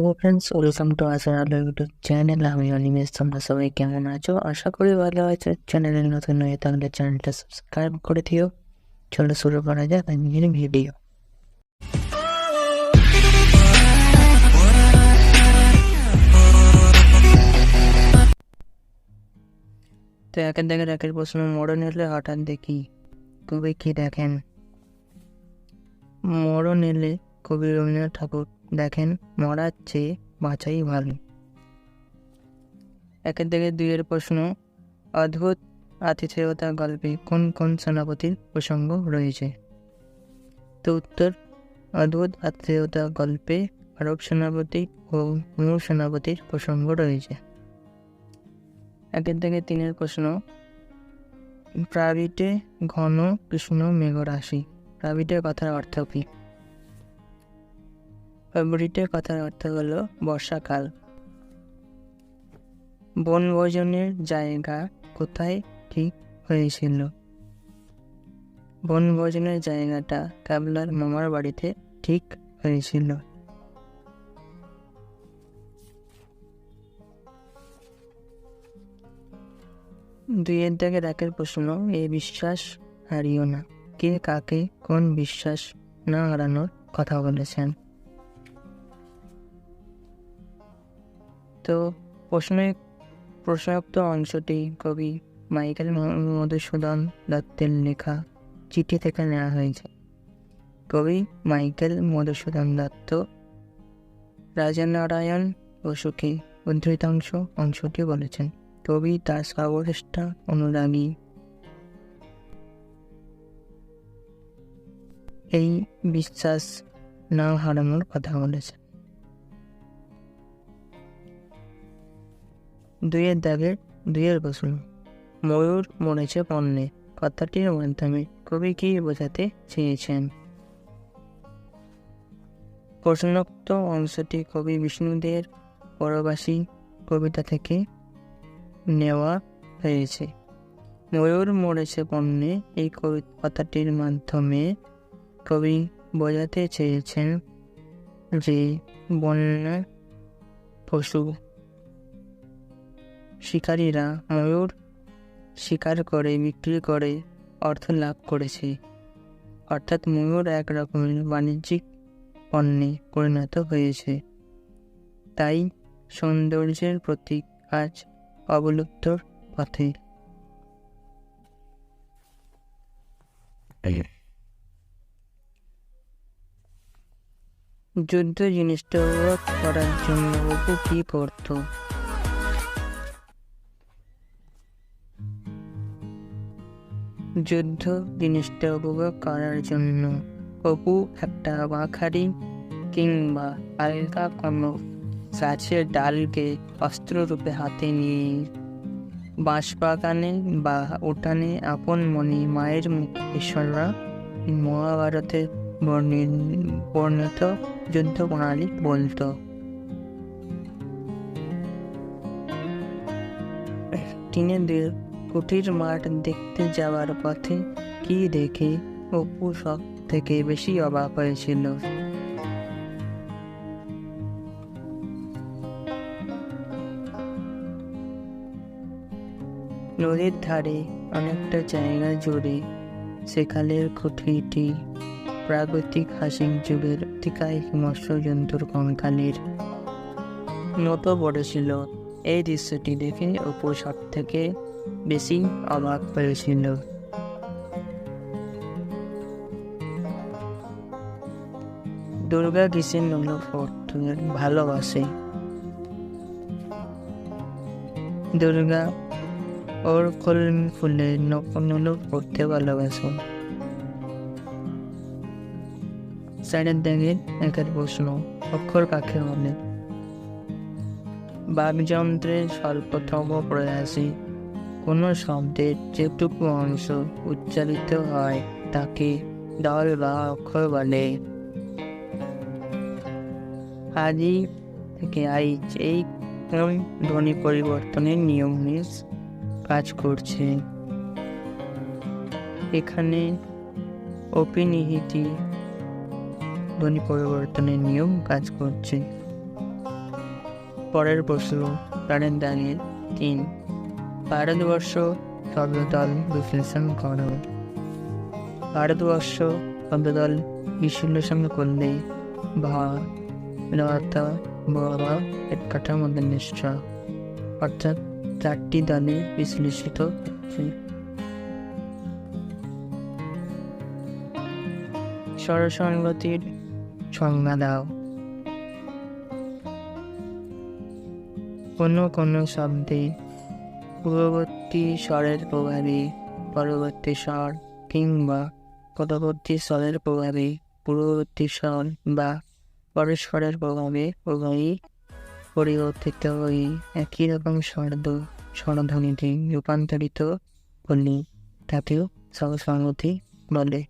Hello friends, welcome to আসার আলো YouTube channel. আমি অনিমেষ। তোমরা সবাই কেমন আছো? আশা করি ভালো আছো। চ্যানেলের নতুন হয়ে থাকলে চ্যানেলটা সাবস্ক্রাইব করে দিও। চলো শুরু করা যাক আজকের ভিডিও। তো একের দেখে একের প্রশ্ন, মরণ এলে হঠাৎ দেখি কবি কি দেখেন? মরণ এলে কবি রবীন্দ্রনাথ ঠাকুর দেখেন মরার চেয়ে বাঁচাই ভালো। একের দিকে দুইয়ের প্রশ্ন, অদ্ভুত আতিথেয়তা গল্পে কোন কোন সেনাপতির প্রসঙ্গ রয়েছে? তো উত্তর, অদ্ভুত আতিথেয়তা গল্পে আরব সেনাপতি ও নূর সেনাপতির প্রসঙ্গ রয়েছে। একের থেকে তিনের প্রশ্ন, প্রাবিটে ঘন কৃষ্ণ মেঘরাশি, প্রাবিটের কথার অর্থ কি? প্রাবিটের কথার অর্থ হলো বর্ষাকাল। বনভোজনের জায়গা কোথায় ঠিক হয়েছিল? বনভোজনের জায়গাটা ক্যাবলার মামার বাড়িতে ঠিক হয়েছিল। দুইয়ের দাগের একের প্রশ্ন, এই বিশ্বাস হারিও না, কে কাকে কোন বিশ্বাস না হারানোর কথা বলেছেন? তো প্রশ্নোক্ত অংশটি কবি মাইকেল মধুসূদন দত্তের লেখা চিঠি থেকে নেওয়া হয়েছে। কবি মাইকেল মধুসূদন দত্ত রাজনারায়ণ বসুকে উদ্ধৃতাংশ অংশটি বলেছেন। কবি তার সর্বশ্রেষ্ঠ অনুরাগী এই বিশ্বাস না হারানোর কথা বলেছেন। দুইয়ের প্রশ্ন, ময়ূর মরেছে পণ্যে, কথাটির মাধ্যমে কবি কি বোঝাতে চেয়েছেন? প্রশ্নোক্ত অংশটি কবি বিষ্ণুদের পরবাসী কবিতা থেকে নেওয়া হয়েছে। ময়ূর মরেছে পণ্যে এই কথাটির মাধ্যমে কবি বোঝাতে চেয়েছেন যে বন্য পশু শিকারীরা ময়ূর শিকার করে বিক্রি করে অর্থ লাভ করেছে, অর্থাৎ ময়ূর এক রকমের বাণিজ্যিক পণ্যে পরিণত হয়েছে। তাই সৌন্দর্যের প্রতীক আজ অবলুপ্তর পথে। যুদ্ধ জিনিসটা উপভোগ করার জন্য অপু কি করত? যুদ্ধ জিনিসটা উপভোগ করার জন্য অপু একটা বাঁখারি কিংবা আলগা কোনো গাছের ডালকে অস্ত্ররূপে হাতে নিয়ে বাঁশবাগানে বা উঠানে আপন মনে মায়ের ঈশ্বররা মহাভারতে বর্ণিত যুদ্ধ প্রণালী বলত। টিনেদের কুটির মাঠ দেখতে যাওয়ার পথে কি দেখে অপু সব থেকে বেশি অবাক হয়েছিল? নদীর ধারে অনেকটা জায়গা জুড়ে সেকালের কুঠিরটি প্রাগৈতিক হাসিক যুগের অতিকায় হিংস্র জন্তুর কঙ্কালের মতো পড়েছিল। এই দৃশ্যটি দেখে অপু সব থেকে বেশি অবাক হয়েছিল। দুর্গা কিসের নলক ভালোবাসে? দুর্গা ওর কলমি ফুলের নলক পড়তে ভালোবাসে। সাইডের দাগের একের প্রশ্ন, অক্ষর কাকে বলে? বাকযন্ত্রের স্বল্পতম প্রয়াসে কোনো শব্দের যেটুকু অংশ উচ্চারিত হয় তাকে দল বা অক্ষর বলে। আদি থেকে আইজ এই ধ্বনি পরিবর্তনের নিয়ম নিয়ে কাজ করছে। এখানে অপিনিহিতি ধ্বনি পরিবর্তনের নিয়ম কাজ করছে। পরের প্রশ্ন কারেন্ট দাঁড়িয়ে 3। ভারতবর্ষ শব্দদল বিশ্লেষণ করো। ভারতবর্ষ শব্দদল বিশ্লেষণ করলে বড় এর কাঠামোতে নিশ্চয়, অর্থাৎ 4টি দলে বিশ্লেষিত হচ্ছে। স্বরসঙ্গতির সংজ্ঞা দাও। কোনো শব্দে পূর্ববর্তী স্বরের প্রভাবে পরবর্তী স্বর কিংবা পরবর্তী স্বরের প্রভাবে পূর্ববর্তী স্বর বা পরস্পরের প্রভাবে উভয়ই পরিবর্তিত হয়ে একই রকম স্বরধ্বনিতে রূপান্তরিত হলে তাকেও স্বরসঙ্গতি বলে।